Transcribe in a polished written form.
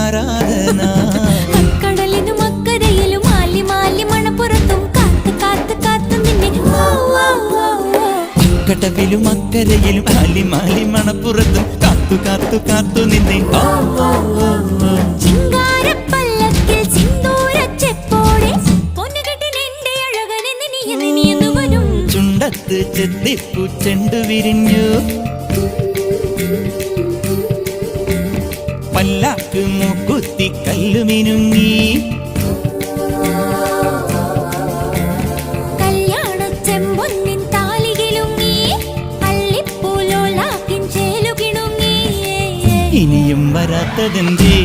ആരാധന. കടലിനും അക്കരയിലും മാലി മാലി മണപ്പുറത്തും കാത്ത് കാത്ത് കാത്ത് നിന്നെ. കടവിലും അക്കരയിലും മാലി മാലി മണപ്പുറത്തും കാത്തു കാത്തു കാത്തു നിന്നെ. ചിങ്കാരപ്പല്ലക്കിൽ സിന്ദൂരച്ചെപ്പോടെ പൊന്നുകെട്ടിനെന്റെ അഴകനെ നിനിയെന്ന് വരും. ചുണ്ടത്ത് ചെത്തിപ്പൂ ചെണ്ടു വിരിഞ്ഞു, പല്ലാക്ക് മൂക്കുത്തി കല്ലുമിനുങ്ങി. കല്യാണച്ചെമ്പൊന്നിൻ താലികിലുങ്ങി, അള്ളിപ്പൂലോലാക്കിൻ ചേലുകിണുങ്ങി. ഇനിയും വരാത്തതെന്തേ